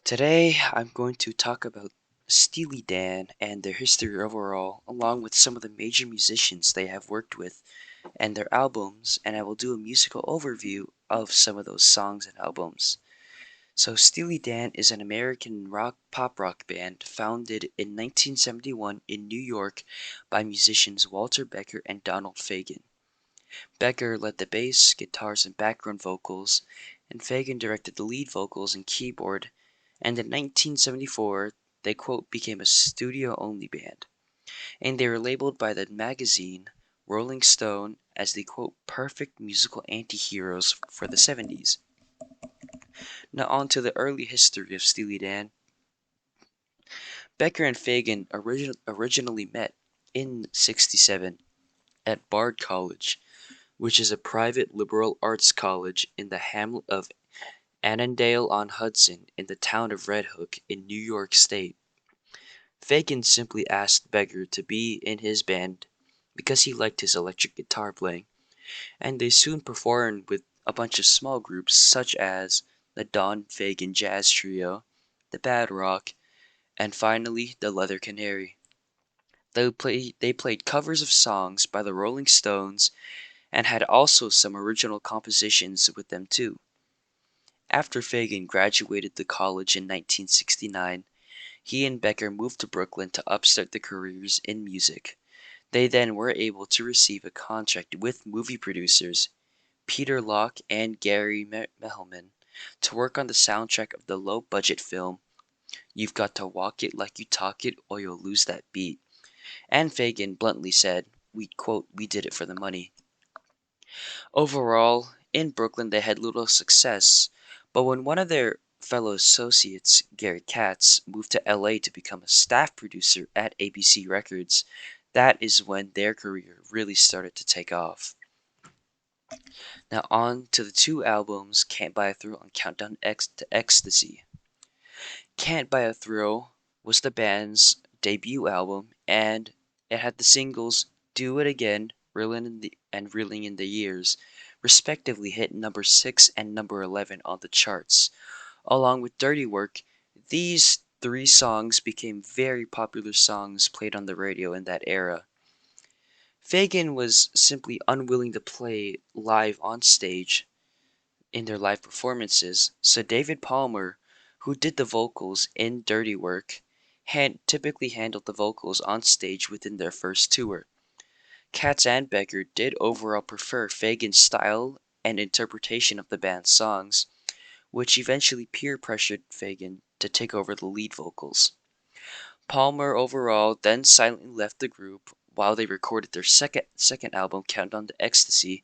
Today, I'm going to talk about Steely Dan and their history overall, along with some of the major musicians they have worked with and their albums, and I will do a musical overview of some of those songs and albums. So, Steely Dan is an American pop rock band founded in 1971 in New York by musicians Walter Becker and Donald Fagen. Becker led the bass, guitars, and background vocals, and Fagen directed the lead vocals and keyboard, and in 1974 they became a studio-only band, and they were labeled by the magazine Rolling Stone as the perfect musical anti-heroes for the 70s. Now on to the early history of Steely Dan. Becker and Fagen originally met in '67 at Bard College, which is a private liberal arts college in the hamlet of Annandale-on-Hudson in the town of Red Hook in New York State. Fagen simply asked Becker to be in his band because he liked his electric guitar playing, and they soon performed with a bunch of small groups such as the Don Fagen Jazz Trio, the Bad Rock, and finally the Leather Canary. They played covers of songs by the Rolling Stones and had also some original compositions with them too. After Fagen graduated the college in 1969, he and Becker moved to Brooklyn to upstart their careers in music. They then were able to receive a contract with movie producers Peter Locke and Gary Mehlman to work on the soundtrack of the low-budget film You've Got to Walk It Like You Talk It or You'll Lose That Beat. And Fagen bluntly said, we did it for the money. Overall, in Brooklyn they had little success, but when one of their fellow associates, Gary Katz, moved to LA to become a staff producer at ABC Records, that is when their career really started to take off. Now on to the two albums Can't Buy a Thrill and Countdown to Ecstasy. Can't Buy a Thrill was the band's debut album, and it had the singles Do It Again and Reeling in the Years, respectively hit number 6 and number 11 on the charts. Along with Dirty Work, these three songs became very popular songs played on the radio in that era. Fagen was simply unwilling to play live on stage in their live performances, so David Palmer, who did the vocals in Dirty Work, typically handled the vocals on stage within their first tour. Katz and Becker did overall prefer Fagen's style and interpretation of the band's songs, which eventually peer pressured Fagen to take over the lead vocals. Palmer overall then silently left the group while they recorded their second album, Countdown to Ecstasy,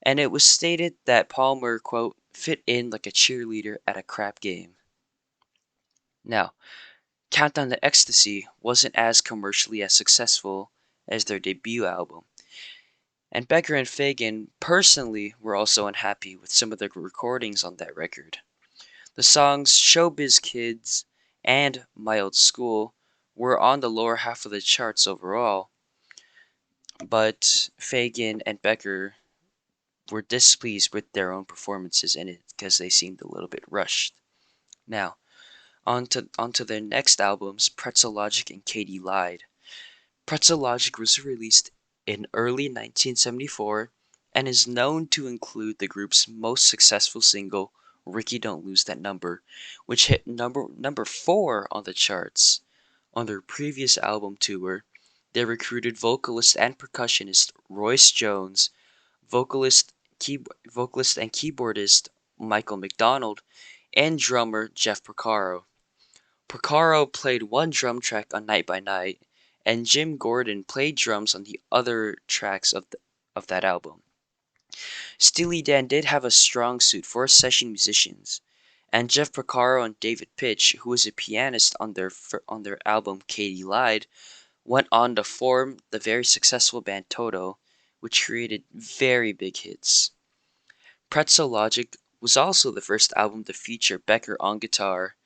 and it was stated that Palmer, fit in like a cheerleader at a crap game. Now, Countdown to Ecstasy wasn't as commercially as successful as their debut album, and Becker and Fagen personally were also unhappy with some of the recordings on that record. The songs Showbiz Kids and My Old School were on the lower half of the charts overall, but Fagen and Becker were displeased with their own performances in it because they seemed a little bit rushed. Now, onto their next albums, Pretzel Logic and Katie Lied. Pretzel Logic was released in early 1974 and is known to include the group's most successful single, Ricky Don't Lose That Number, which hit number 4 on the charts. On their previous album tour, they recruited vocalist and percussionist Royce Jones, vocalist, vocalist and keyboardist Michael McDonald, and drummer Jeff Porcaro. Porcaro played one drum track on Night by Night, and Jim Gordon played drums on the other tracks of that album. Steely Dan did have a strong suit for session musicians, and Jeff Porcaro and David Pitch, who was a pianist on their album Katie Lied, went on to form the very successful band Toto, which created very big hits. Pretzel Logic was also the first album to feature Becker on guitar,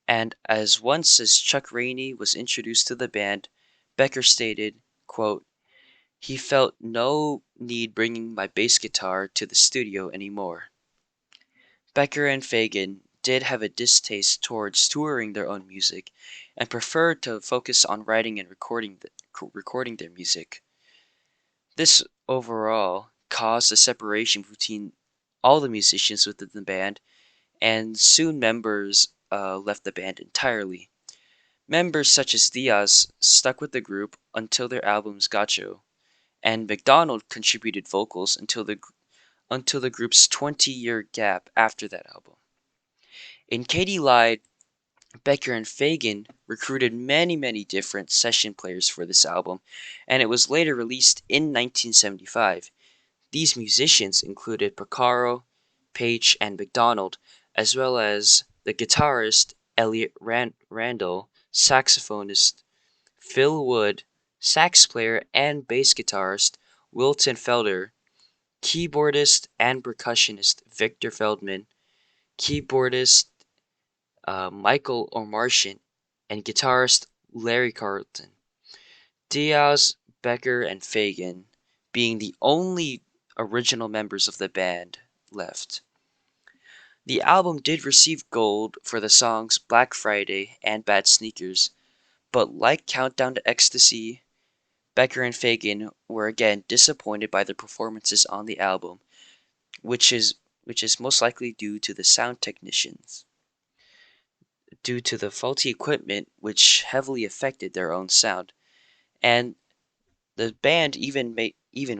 and once as Chuck Rainey was introduced to the band, Becker stated, quote, he felt no need bringing my bass guitar to the studio anymore. Becker and Fagen did have a distaste towards touring their own music and preferred to focus on writing and recording their music. This overall caused a separation between all the musicians within the band, and soon members left the band entirely. Members such as Diaz stuck with the group until their albums Gacho, and McDonald contributed vocals until the group's 20-year gap after that album. In Katie Lied, Becker and Fagan recruited many different session players for this album, and it was later released in 1975. These musicians included Porcaro, Page, and McDonald, as well as the guitarist Elliot Randall, saxophonist Phil Wood, sax player and bass guitarist Wilton Felder, keyboardist and percussionist Victor Feldman, keyboardist Michael Omartian, and guitarist Larry Carlton. Diaz, Becker, and Fagan being the only original members of the band left. The album did receive gold for the songs Black Friday and Bad Sneakers, but like Countdown to Ecstasy, Becker and Fagan were again disappointed by their performances on the album, which is most likely due to the sound technicians, due to the faulty equipment which heavily affected their own sound, and the band even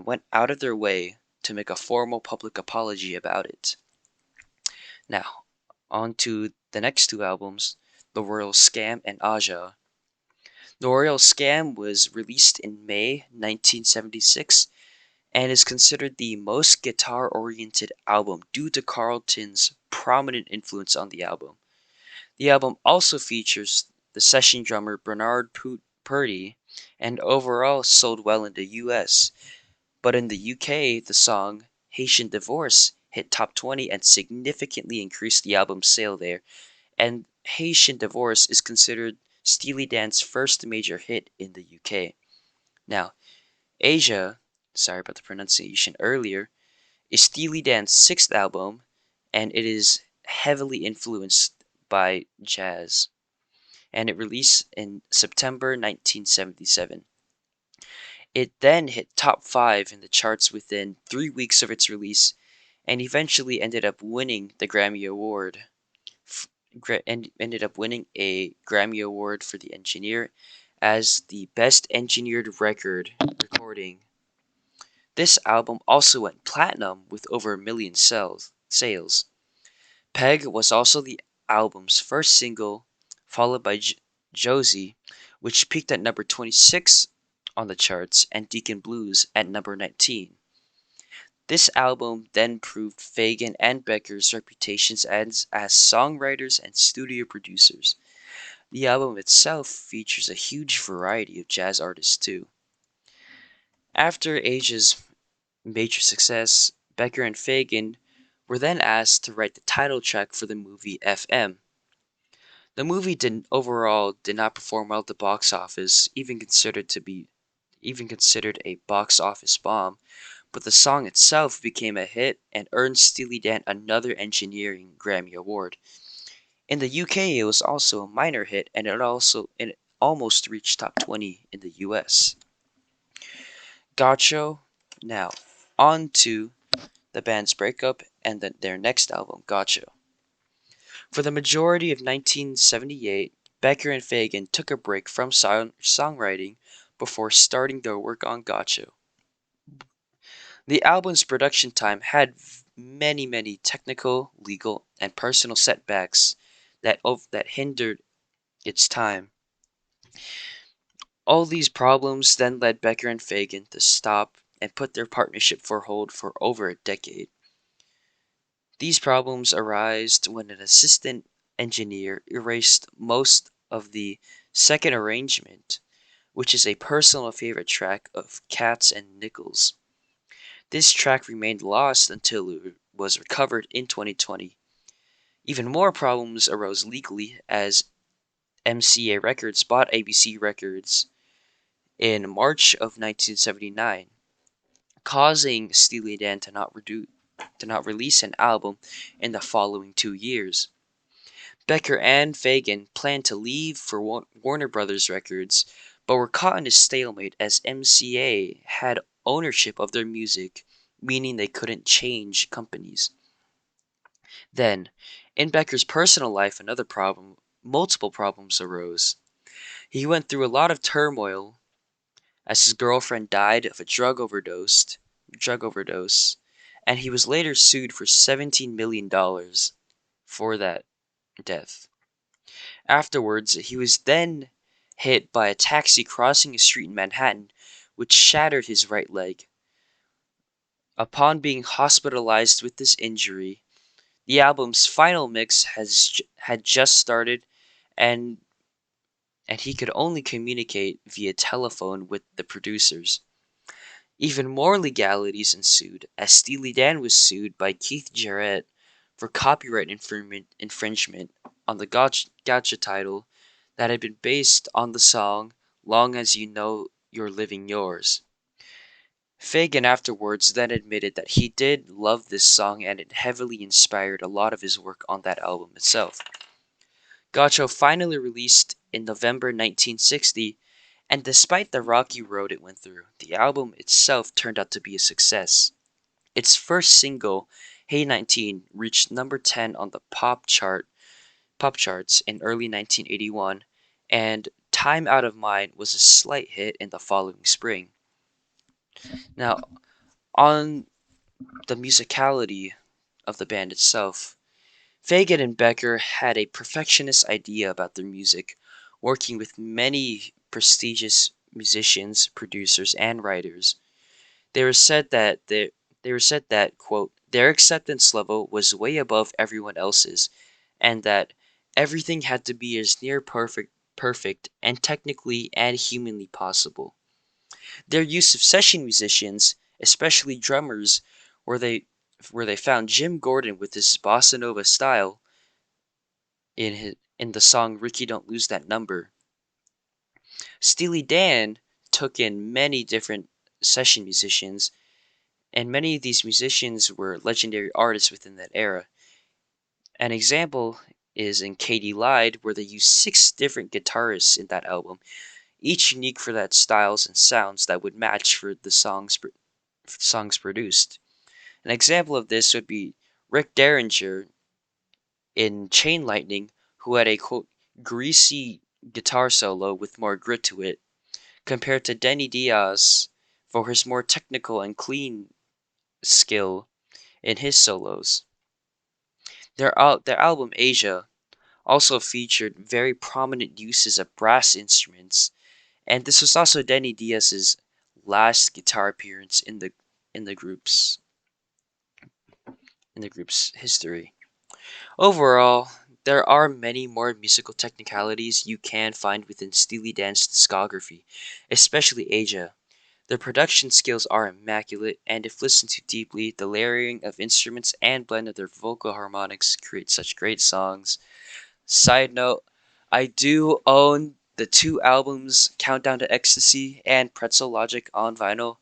went out of their way to make a formal public apology about it. Now, on to the next two albums, The Royal Scam and Aja. The Royal Scam was released in May 1976 and is considered the most guitar-oriented album due to Carlton's prominent influence on the album. The album also features the session drummer Bernard Purdy and overall sold well in the US, but in the UK the song Haitian Divorce hit top 20 and significantly increased the album's sale there, and Haitian Divorce is considered Steely Dan's first major hit in the UK. Now, Asia, sorry about the pronunciation earlier, is Steely Dan's sixth album, and it is heavily influenced by jazz, and it released in September 1977. It then hit top 5 in the charts within 3 weeks of its release, and eventually ended up winning the Grammy Award. And ended up winning a Grammy Award for the engineer as the best engineered record recording. This album also went platinum with over 1 million sales. Peg was also the album's first single, followed by Josie, which peaked at number 26 on the charts, and Deacon Blues at number 19. This album then proved Fagan and Becker's reputations as songwriters and studio producers. The album itself features a huge variety of jazz artists too. After Asia's major success, Becker and Fagan were then asked to write the title track for the movie FM. The movie did not perform well at the box office, even considered a box office bomb, but the song itself became a hit and earned Steely Dan another engineering Grammy Award. In the UK, it was also a minor hit, and it almost reached top 20 in the US. Gotcho. Now, on to the band's breakup and their next album, Gotcho. For the majority of 1978, Becker and Fagan took a break from songwriting before starting their work on Gotcho. The album's production time had many technical, legal, and personal setbacks that hindered its time. All these problems then led Becker and Fagan to stop and put their partnership for hold for over a decade. These problems arose when an assistant engineer erased most of the second arrangement, which is a personal favorite track of Katz and Nichols. This track remained lost until it was recovered in 2020. Even more problems arose legally as MCA Records bought ABC Records in March of 1979, causing Steely Dan to not release an album in the following 2 years. Becker and Fagen planned to leave for Warner Brothers Records, but were caught in a stalemate as MCA had ownership of their music, meaning they couldn't change companies. Then, in Becker's personal life, multiple problems arose. He went through a lot of turmoil as his girlfriend died of a drug overdose, and he was later sued for $17 million for that death. Afterwards, he was then hit by a taxi crossing a street in Manhattan, which shattered his right leg. Upon being hospitalized with this injury, the album's final mix had just started, and and he could only communicate via telephone with the producers. Even more legalities ensued, as Steely Dan was sued by Keith Jarrett for copyright infringement on the Gotcha title that had been based on the song Long as You Know You're Living Yours. Fagen afterwards then admitted that he did love this song and it heavily inspired a lot of his work on that album itself. Gotcha finally released in November 1960, and despite the rocky road it went through, the album itself turned out to be a success. Its first single, Hey 19, reached number 10 on the pop charts in early 1981, and Time Out of Mind was a slight hit in the following spring. Now, on the musicality of the band itself, Fagen and Becker had a perfectionist idea about their music, working with many prestigious musicians, producers, and writers. They were said that they were said that quote their acceptance level was way above everyone else's, and that everything had to be as near perfect and technically and humanly possible. Their use of session musicians, especially drummers, where they where they found Jim Gordon with his bossa nova style in the song Ricky Don't Lose That Number. Steely Dan took in many different session musicians, and many of these musicians were legendary artists within that era. An example is in Katie Lied, where they used 6 different guitarists in that album, each unique for that styles and sounds that would match for the songs produced. An example of this would be Rick Derringer in Chain Lightning, who had a quote greasy guitar solo with more grit to it, compared to Denny Diaz for his more technical and clean skill in his solos. Their album Asia also featured very prominent uses of brass instruments, and this was also Denny Diaz's last guitar appearance in the group's in the group's history. Overall, there are many more musical technicalities you can find within Steely Dan's discography, especially Asia. Their production skills are immaculate, and if listened to deeply, the layering of instruments and blend of their vocal harmonics create such great songs. Side note, I do own the 2 albums Countdown to Ecstasy and Pretzel Logic on vinyl.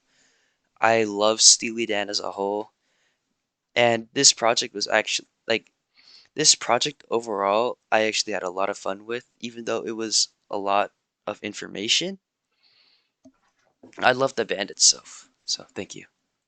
I love Steely Dan as a whole, and this project overall, I actually had a lot of fun with, even though it was a lot of information. I love the band itself. So, thank you.